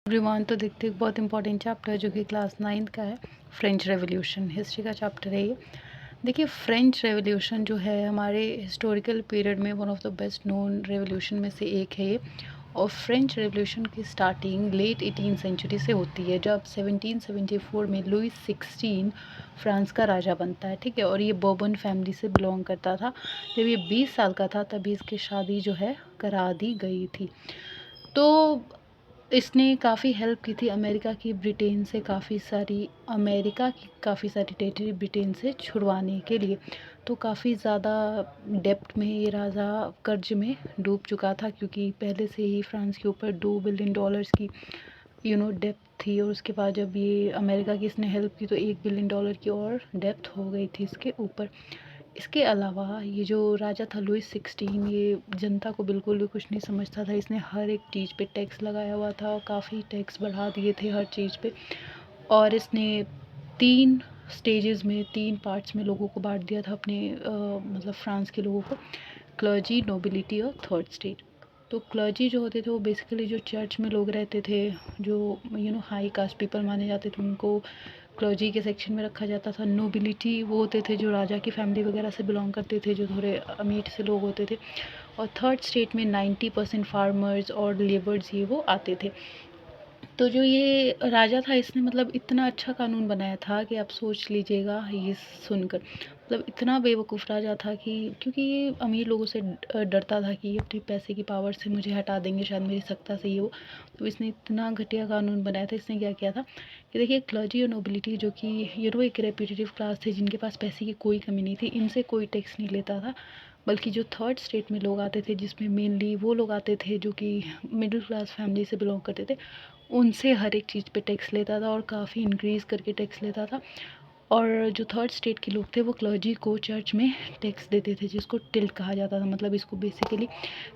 Everyone, तो देखते हैं एक बहुत इंपॉर्टेंट चैप्टर जो कि क्लास 9th का है। फ्रेंच रेवोल्यूशन हिस्ट्री का चैप्टर है ये। देखिए, फ्रेंच रेवोल्यूशन जो है हमारे हिस्टोरिकल पीरियड में one of the best known revolution में से एक है ये। और फ्रेंच रेवोल्यूशन की स्टार्टिंग लेट 18th सेंचुरी से होती है, जब 1774 में लुई 16 फ्रांस का राजा बनता है। ठीक है, और ये बर्बन फैमिली से बिलोंग करता था। जब ये 20 साल का था तभी इसकी शादी जो है करा दी गई थी। तो इसने काफ़ी हेल्प की थी अमेरिका की काफ़ी सारी टेरिटरी ब्रिटेन से छुड़वाने के लिए। तो काफ़ी ज़्यादा डेप्ट में ये राजा कर्ज में डूब चुका था, क्योंकि पहले से ही फ्रांस के ऊपर $2 बिलियन की डेप्थ थी। और उसके बाद जब ये अमेरिका की इसने हेल्प की तो $1 बिलियन की और डेप्थ हो गई थी इसके ऊपर। इसके अलावा ये जो राजा था लुई 16, ये जनता को बिल्कुल भी कुछ नहीं समझता था। इसने हर एक चीज़ पे टैक्स लगाया हुआ था और काफ़ी टैक्स बढ़ा दिए थे हर चीज़ पे। और इसने 3 स्टेजेस में 3 पार्ट्स में लोगों को बांट दिया था अपने मतलब फ्रांस के लोगों को, क्लर्जी, नोबिलिटी और थर्ड स्टेट। तो क्लर्जी जो होते थे वो बेसिकली जो चर्च में लोग रहते थे, जो हाई कास्ट पीपल माने जाते थे, उनको क्लर्जी के सेक्शन में रखा जाता था। नोबिलिटी वो होते थे जो राजा की फैमिली वगैरह से बिलोंग करते थे, जो थोड़े अमीर से लोग होते थे। और थर्ड स्टेट में 90% फार्मर्स और लेबर्स ये वो आते थे। तो जो ये राजा था इसने मतलब इतना अच्छा कानून बनाया था कि आप सोच लीजिएगा ये सुनकर, मतलब इतना बेवकूफ़ राजा था कि क्योंकि ये अमीर लोगों से डरता था कि ये अपने पैसे की पावर से मुझे हटा देंगे, शायद मेरी सत्ता से ये वो। तो इसने इतना घटिया कानून बनाया था। इसने क्या किया था कि देखिए, क्लर्जी और नोबिलिटी जो कि एक रेप्यूटेटिव क्लास थे, जिनके पास पैसे की कोई कमी नहीं थी, इनसे कोई टैक्स नहीं लेता था। बल्कि जो थर्ड स्टेट में लोग आते थे, जिसमें मेनली वो लोग आते थे जो कि मिडिल क्लास फैमिली से बिलोंग करते थे, उनसे हर एक चीज़ पे टैक्स लेता था और काफ़ी इंक्रीज़ करके टैक्स लेता था। और जो थर्ड स्टेट के लोग थे वो क्लर्जी को चर्च में टैक्स देते थे, जिसको टिल्ट कहा जाता था। मतलब इसको बेसिकली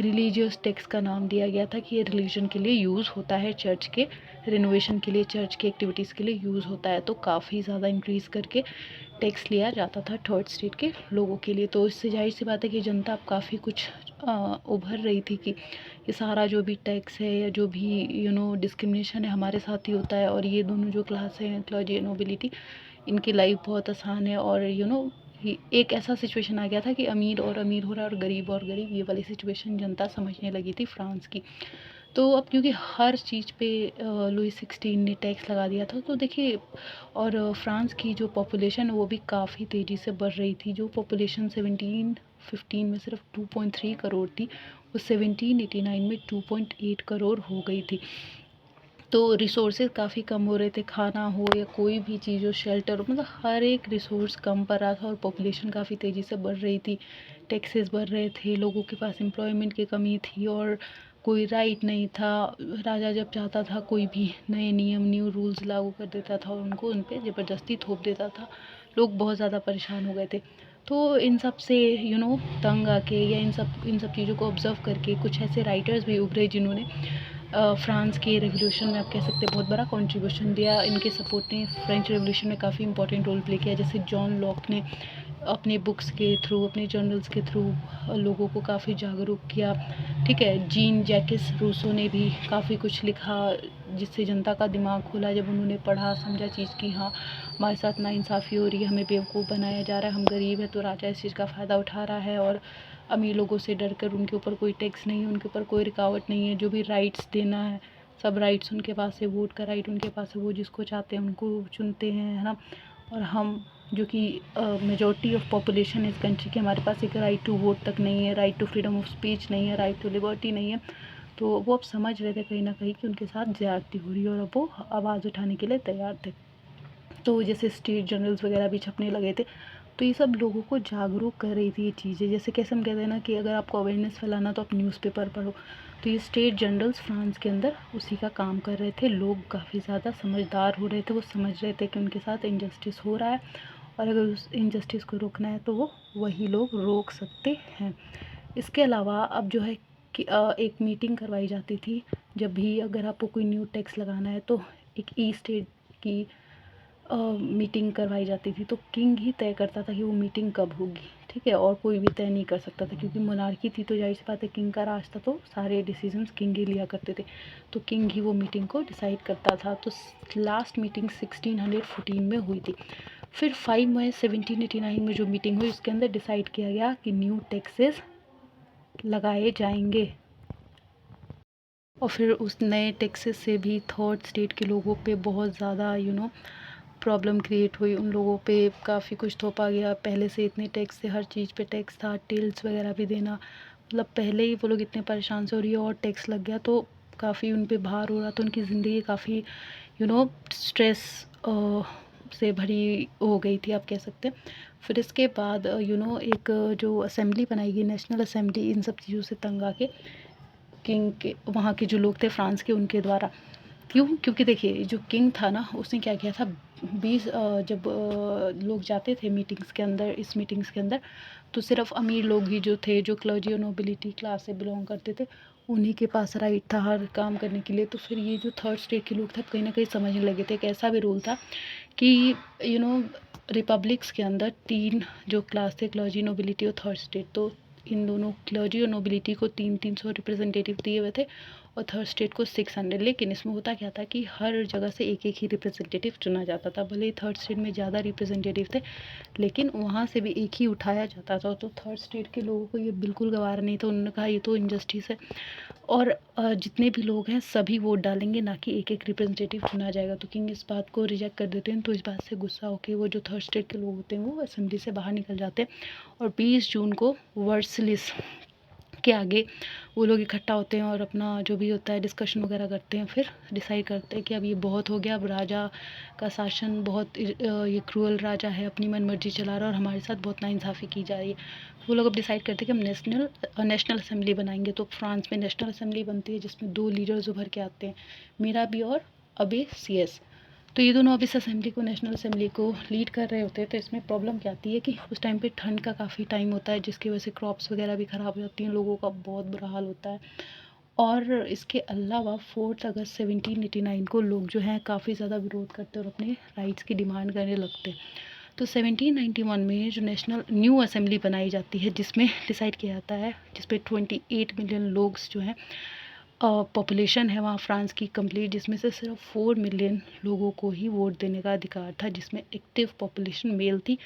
रिलीजियस टैक्स का नाम दिया गया था कि ये रिलीजन के लिए यूज़ होता है, चर्च के रिनोवेशन के लिए, चर्च के एक्टिविटीज़ के लिए यूज़ होता है। तो काफ़ी ज़्यादा इंक्रीज़ करके टैक्स लिया जाता था थर्ड स्टेट के लोगों के लिए। तो इससे जाहिर सी बात है कि जनता अब काफ़ी कुछ उभर रही थी कि ये सारा जो भी टैक्स है या जो भी डिस्क्रिमिनेशन है हमारे साथ ही होता है। और ये दोनों जो क्लास हैं, क्लर्जी और नोबिलिटी, इनकी लाइफ बहुत आसान है। और एक ऐसा सिचुएशन आ गया था कि अमीर और अमीर हो रहा है और गरीब, ये वाली सिचुएशन जनता समझने लगी थी फ्रांस की। तो अब क्योंकि हर चीज़ पे लुई 16 ने टैक्स लगा दिया था, तो देखिए, और फ्रांस की जो पॉपुलेशन है वो भी काफ़ी तेज़ी से बढ़ रही थी। जो पॉपुलेशन 1715 में सिर्फ 2.3 करोड़ थी, वो 1789 में 2.8 करोड़ हो गई थी। तो रिसोर्सेज काफ़ी कम हो रहे थे, खाना हो या कोई भी चीज़ हो, शेल्टर हो, मतलब हर एक रिसोर्स कम पड़ रहा था और पॉपुलेशन काफ़ी तेज़ी से बढ़ रही थी। टैक्सेस बढ़ रहे थे, लोगों के पास एम्प्लॉयमेंट की कमी थी और कोई राइट नहीं था। राजा जब चाहता था कोई भी नए नियम, न्यू रूल्स लागू कर देता था और उनको उन पर ज़बरदस्ती थोप देता था। लोग बहुत ज़्यादा परेशान हो गए थे। तो इन सब से तंग आके या इन सब चीज़ों को ऑब्ज़र्व करके कुछ ऐसे राइटर्स भी उभरे जिन्होंने फ्रांस के रेवोल्यूशन में, आप कह सकते हैं, बहुत बड़ा कंट्रीब्यूशन दिया। इनके सपोर्ट ने फ्रेंच रेवोल्यूशन में काफ़ी इंपॉर्टेंट रोल प्ले किया। जैसे जॉन लॉक ने अपने बुक्स के थ्रू, अपने जर्नल्स के थ्रू लोगों को काफ़ी जागरूक किया। ठीक है, जीन जैकिस रूसो ने भी काफ़ी कुछ लिखा जिससे जनता का दिमाग खुला, जब उन्होंने पढ़ा समझा चीज़ की हाँ, हमारे साथ नाइंसाफ़ी हो रही है, हमें बेवकूफ़ बनाया जा रहा है, हम गरीब है तो राजा इस चीज़ का फ़ायदा उठा रहा है और अमीर लोगों से डर कर उनके ऊपर कोई टैक्स नहीं है, उनके ऊपर कोई रुकावट नहीं है, जो भी राइट्स देना है सब राइट्स उनके पास है, वोट का राइट उनके पास है, वो जिसको चाहते हैं उनको चुनते हैं, है ना। और हम जो कि मेजॉरिटी ऑफ पॉपुलेशन इस कंट्री के, हमारे पास एक राइट टू वोट तक नहीं है, right to freedom of speech नहीं है, राइट टू लिबर्टी नहीं है। तो वो अब समझ रहे थे कहीं ना कहीं कि उनके साथ ज़्यादती हो रही है और अब वो आवाज़ उठाने के लिए तैयार थे। तो जैसे स्टेट जर्नल्स वगैरह भी छपने लगे थे। तो ये सब लोगों को जागरूक कर रही थी ये चीज़ें। जैसे कैसे हम कहते हैं ना कि अगर आपको अवेयरनेस फैलाना तो आप न्यूज़पेपर पढ़ो, तो ये स्टेट जर्नल्स फ्रांस के अंदर उसी का काम कर रहे थे। लोग काफ़ी ज़्यादा समझदार हो रहे थे, वो समझ रहे थे कि उनके साथ इनजस्टिस हो रहा है और अगर उस इनजस्टिस को रोकना है तो वो वही लोग रोक सकते हैं। इसके अलावा अब जो है कि एक मीटिंग करवाई जाती थी जब भी अगर आपको कोई न्यू टैक्स लगाना है, तो एक ई स्टेट की मीटिंग करवाई जाती थी। तो किंग ही तय करता था कि वो मीटिंग कब होगी। ठीक है, और कोई भी तय नहीं कर सकता था क्योंकि मोनार्की थी तो जाहिर सी बात है किंग का राज था, तो सारे डिसीजंस किंग ही लिया करते थे, तो किंग ही वो मीटिंग को डिसाइड करता था। तो लास्ट मीटिंग 1614 में हुई थी। फिर 5 मई 1789 में जो मीटिंग हुई उसके अंदर डिसाइड किया गया कि न्यू टैक्सेस लगाए जाएंगे, और फिर उस नए टैक्सेस से भी थर्ड स्टेट के लोगों पे बहुत ज़्यादा प्रॉब्लम क्रिएट हुई। उन लोगों पे काफ़ी कुछ थोपा गया, पहले से इतने टैक्स थे, हर चीज़ पे टैक्स था, टेल्स वगैरह भी देना, मतलब पहले ही वो लोग इतने परेशान से, और ये और टैक्स लग गया तो काफ़ी उन पे भार हो रहा था, उनकी ज़िंदगी काफ़ी स्ट्रेस से भरी हो गई थी, आप कह सकते हैं। फिर इसके बाद एक जो असेंबली बनाई गई, नेशनल असेंबली, इन सब चीज़ों से तंग आके किंग के वहाँ के जो लोग थे फ्रांस के, उनके द्वारा। क्यों? क्योंकि देखिए जो किंग था ना, उसने क्या किया था, 20 जब लोग जाते थे मीटिंग्स के अंदर, इस मीटिंग्स के अंदर, तो सिर्फ अमीर लोग ही जो थे, जो क्लर्जी और नोबिलिटी क्लास से बिलोंग करते थे, उन्हीं के पास राइट था हर काम करने के लिए। तो फिर ये जो थर्ड स्टेट के लोग थे कहीं ना कहीं समझने लगे थे। एक ऐसा भी रूल था कि यू नो रिपब्लिक्स के अंदर 3 जो क्लास थे, क्लर्जी, नोबिलिटी और थर्ड स्टेट, तो इन दोनों क्लर्जी और नोबिलिटी को 300 रिप्रेजेंटेटिव दिए हुए थे और थर्ड स्टेट को 600। लेकिन इसमें होता क्या था कि हर जगह से एक एक ही रिप्रेजेंटेटिव चुना जाता था, भले ही थर्ड स्टेट में ज़्यादा रिप्रेजेंटेटिव थे लेकिन वहाँ से भी एक ही उठाया जाता था। तो थर्ड स्टेट के लोगों को ये बिल्कुल गवारा नहीं था, उन्होंने कहा ये तो इनजस्टिस है, और जितने भी लोग हैं सभी वोट डालेंगे, ना कि एक एक रिप्रेजेंटेटिव चुना जाएगा। तो किंग इस बात को रिजेक्ट कर देते हैं, तो इस बात से गुस्सा होकर वो जो थर्ड स्टेट के लोग होते हैं वो असेंबली से बाहर निकल जाते हैं, और 20 जून को वर्सलिस के आगे वो लोग इकट्ठा होते हैं और अपना जो भी होता है डिस्कशन वगैरह करते हैं। फिर डिसाइड करते हैं कि अब ये बहुत हो गया, अब राजा का शासन बहुत ये क्रूअल राजा है, अपनी मनमर्जी चला रहा है और हमारे साथ बहुत नाइंसाफ़ी की जा रही है। वो लोग अब डिसाइड करते हैं कि हम नेशनल असेंबली बनाएंगे। तो फ्रांस में नेशनल असेंबली बनती है जिसमें 2 लीडर्स उभर के आते हैं, मीराबी और अबे सियस। तो ये दोनों अब इस असेंबली को, नेशनल असेंबली को लीड कर रहे होते हैं। तो इसमें प्रॉब्लम क्या आती है कि उस टाइम पे ठंड का काफ़ी टाइम होता है, जिसकी वजह से क्रॉप्स वगैरह भी ख़राब हो जाती हैं, लोगों का बहुत बुरा हाल होता है। और इसके अलावा 4 अगस्त 1789 को लोग जो हैं काफ़ी ज़्यादा विरोध करते हैं और अपने राइट्स की डिमांड करने लगते हैं। तो 1791 में जो नेशनल न्यू असेंबली बनाई जाती है, जिसमें डिसाइड किया जाता है, जिसपे 28 मिलियन लोग जो हैं पॉपुलेशन है वहाँ फ्रांस की कंप्लीट, जिसमें से सिर्फ 4 मिलियन लोगों को ही वोट देने का अधिकार था, जिसमें एक्टिव पॉपुलेशन मेल थी,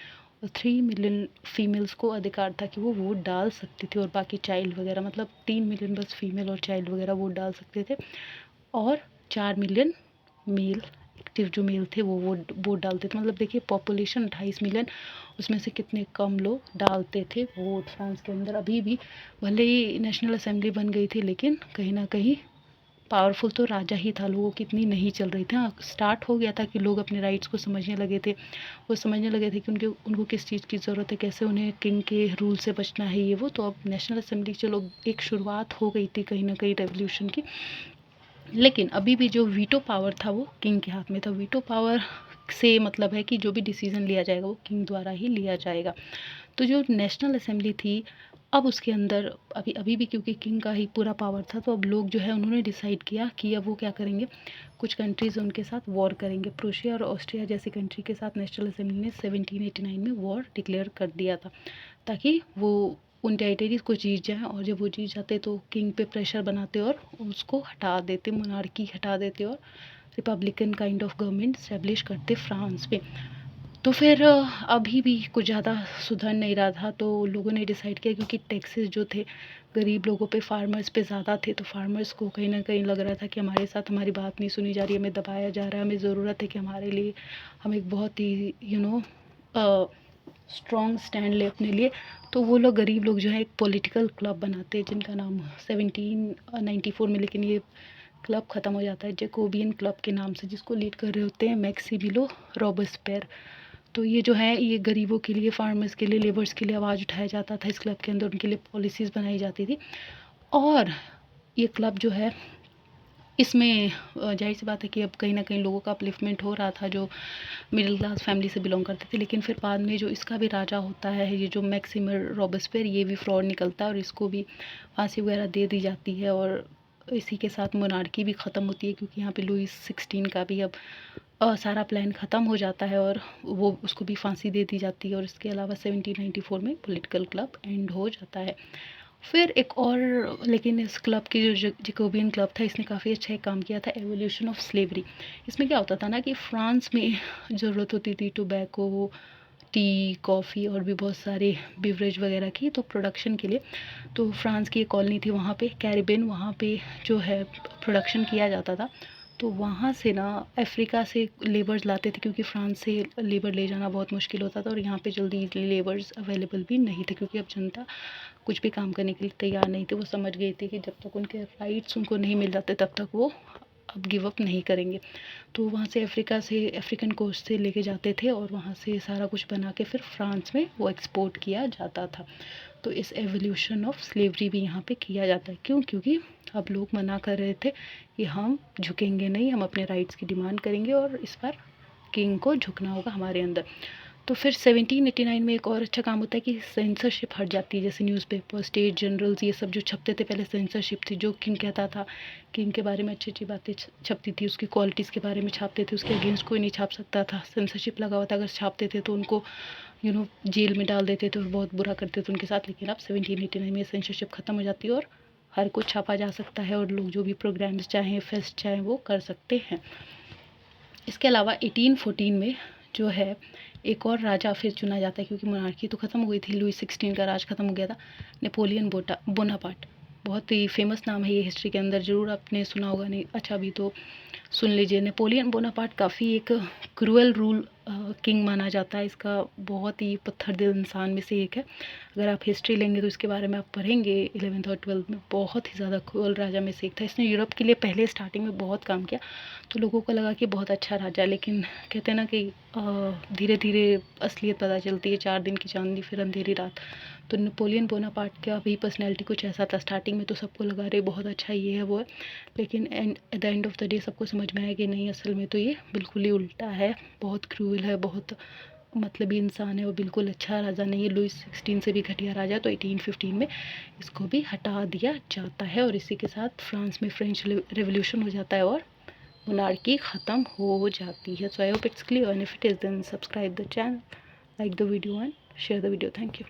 और 3 मिलियन फीमेल्स को अधिकार था कि वो वोट डाल सकती थी, और बाकी चाइल्ड वगैरह, मतलब 3 मिलियन बस फीमेल और चाइल्ड वगैरह वोट डाल सकते थे, और 4 मिलियन मेल, एक्टिव जो मेल थे वो वोट डालते थे। मतलब देखिए पॉपुलेशन 28 मिलियन, उसमें से कितने कम लोग डालते थे वोट फ्रांस के अंदर। अभी भी भले ही नेशनल असेंबली बन गई थी लेकिन कहीं ना कहीं पावरफुल तो राजा ही था, लोगों की इतनी नहीं चल रही थी। हाँ, स्टार्ट हो गया था कि लोग अपने राइट्स को समझने लगे थे, वो समझने लगे थे कि उनको किस चीज़ की ज़रूरत है, कैसे उन्हें किंग के रूल से बचना है, ये वो। तो अब नेशनल असेंबली चलो एक शुरुआत हो गई थी कहीं ना कहीं रेवोल्यूशन की, लेकिन अभी भी जो वीटो पावर था वो किंग के हाथ में था। वीटो पावर से मतलब है कि जो भी डिसीज़न लिया जाएगा वो किंग द्वारा ही लिया जाएगा। तो जो नेशनल असेंबली थी, अब उसके अंदर अभी भी क्योंकि किंग का ही पूरा पावर था, तो अब लोग जो है उन्होंने डिसाइड किया कि अब वो क्या करेंगे, कुछ कंट्रीज़ उनके साथ वॉर करेंगे। प्रूशिया और ऑस्ट्रिया जैसी कंट्री के साथ नेशनल असेंबली ने 1789 में वॉर डिक्लेयर कर दिया था, ताकि वो उन टेरिटरीज़ को जीत जाएँ, और जब वो जीत जाते तो किंग पे प्रेशर बनाते और उसको हटा देते, मोनार्की हटा देते और Republican kind of government establish करते फ्रांस में। तो फिर अभी भी कुछ ज़्यादा सुधर नहीं रहा था, तो लोगों ने डिसाइड किया, क्योंकि टैक्सेस जो थे गरीब लोगों पे, फार्मर्स पे ज़्यादा थे, तो फार्मर्स को कहीं ना कहीं लग रहा था कि हमारे साथ हमारी बात नहीं सुनी जा रही, हमें दबाया जा रहा है, हमें ज़रूरत है कि हमारे लिए हम एक बहुत ही स्ट्रॉन्ग स्टैंड ले अपने लिए। तो वो लोग, गरीब लोग जो है, एक पॉलिटिकल क्लब बनाते हैं जिनका नाम 1794 में, लेकिन ये क्लब ख़त्म हो जाता है जैकोबियन क्लब के नाम से, जिसको लीड कर रहे होते हैं मैक्सिमिलो रॉबेस्पियर। तो ये जो है, ये गरीबों के लिए, फार्मर्स के लिए, लेबर्स के लिए आवाज़ उठाया जाता था इस क्लब के अंदर, उनके लिए पॉलिसीज़ बनाई जाती थी। और ये क्लब जो है, इसमें जाहिर सी बात है कि अब कहीं ना कहीं लोगों का अपलिफ्टमेंट हो रहा था जो मिडिल क्लास फैमिली से बिलोंग करते थे। लेकिन फिर बाद में जो इसका भी राजा होता है, ये जो मैक्सिमर रॉबेस्पियर, ये भी फ्रॉड निकलता है और इसको भी फांसी वगैरह दे दी जाती है, और इसी के साथ मोनार्की भी ख़त्म होती है, क्योंकि यहाँ पे लुईस 16 का भी अब सारा प्लान ख़त्म हो जाता है और वो उसको भी फांसी दे दी जाती है और इसके अलावा 1794 में पॉलिटिकल क्लब एंड हो जाता है। फिर एक और, लेकिन इस क्लब की जो जैकोबियन क्लब था, इसने काफ़ी अच्छा एक काम किया था, एवोल्यूशन ऑफ स्लेवरी। इसमें क्या होता था ना कि फ्रांस में ज़रूरत होती थी टोबैको, टी, कॉफ़ी और भी बहुत सारे बिवरेज वगैरह की, तो प्रोडक्शन के लिए तो फ्रांस की एक कॉलोनी थी वहाँ पे कैरिबियन, वहाँ पे जो है प्रोडक्शन किया जाता था। तो वहाँ से ना अफ्रीका से लेबर्स लाते थे, क्योंकि फ्रांस से लेबर ले जाना बहुत मुश्किल होता था और यहाँ पे जल्दी लेबर्स अवेलेबल भी नहीं थे, क्योंकि अब जनता कुछ भी काम करने के लिए तैयार नहीं थे। वो समझ गए थे कि जब तक उनके राइट्स उनको नहीं मिल जाते तब तक वो अब गिव अप नहीं करेंगे। तो वहाँ से अफ्रीका से, अफ्रीकन कोस्ट से लेके जाते थे और वहाँ से सारा कुछ बना के फिर फ्रांस में वो एक्सपोर्ट किया जाता था। तो इस एवोल्यूशन ऑफ स्लेवरी भी यहाँ पे किया जाता है। क्यों? क्योंकि अब लोग मना कर रहे थे कि हम झुकेंगे नहीं, हम अपने राइट्स की डिमांड करेंगे और इस बार किंग को झुकना होगा हमारे अंदर। तो फिर 1789 में एक और अच्छा काम होता है कि सेंसरशिप हट जाती है। जैसे न्यूज़पेपर, स्टेट जर्नल्स, ये सब जो छपते थे पहले सेंसरशिप थी, जो किंग कहता था, किंग के बारे में अच्छी अच्छी बातें छपती थी, उसकी क्वालिटीज़ के बारे में छापते थे, उसके अगेंस्ट कोई नहीं छाप सकता था, सेंसरशिप लगा हुआ था। अगर छापते थे तो उनको जेल में डाल देते थे और बहुत बुरा करते थे उनके साथ। लेकिन अब 1789 में सेंसरशिप ख़त्म हो जाती है और हर कुछ छापा जा सकता है और लोग जो भी प्रोग्राम्स चाहें, फेस्ट चाहें, वो कर सकते हैं। इसके अलावा 1814 में जो है एक और राजा फिर चुना जाता है, क्योंकि मोनार्की तो ख़त्म हो गई थी, लुई 16 का राज ख़त्म हो गया था। नेपोलियन बोनापार्ट, बहुत ही फेमस नाम है ये, हिस्ट्री के अंदर ज़रूर आपने सुना होगा, नहीं अच्छा भी तो सुन लीजिए। नेपोलियन बोनापार्ट काफ़ी एक क्रूअल रूल किंग माना जाता है। इसका बहुत ही पत्थर दिल इंसान में से एक है। अगर आप हिस्ट्री लेंगे तो इसके बारे में आप पढ़ेंगे 11th और 12th में, बहुत ही ज़्यादा क्रूअल राजा में से एक था। इसने यूरोप के लिए पहले स्टार्टिंग में बहुत काम किया, तो लोगों को लगा कि बहुत अच्छा राजा है। लेकिन कहते हैं ना कि धीरे धीरे असलियत पता चलती है, 4 दिन की चांदनी फिर अंधेरी रात। तो नेपोलियन बोनापार्ट का भी पर्सनैलिटी कुछ ऐसा था। स्टार्टिंग में तो सबको लगा रहे बहुत अच्छा ये है वो है, लेकिन at the end of the day सबको समझ में आया कि नहीं, असल में तो ये बिल्कुल ही उल्टा है, बहुत क्रूअल है, बहुत मतलबी इंसान है, वो बिल्कुल अच्छा राजा नहीं है। लुई 16 से भी घटिया राजा। तो 1815 में इसको भी हटा दिया जाता है और इसी के साथ फ्रांस में फ्रेंच रेवोल्यूशन हो जाता है और मोनार्की ख़त्म हो जाती है। So I hope it's clear, and if it is then subscribe the channel, like the video and share the video. Thank you.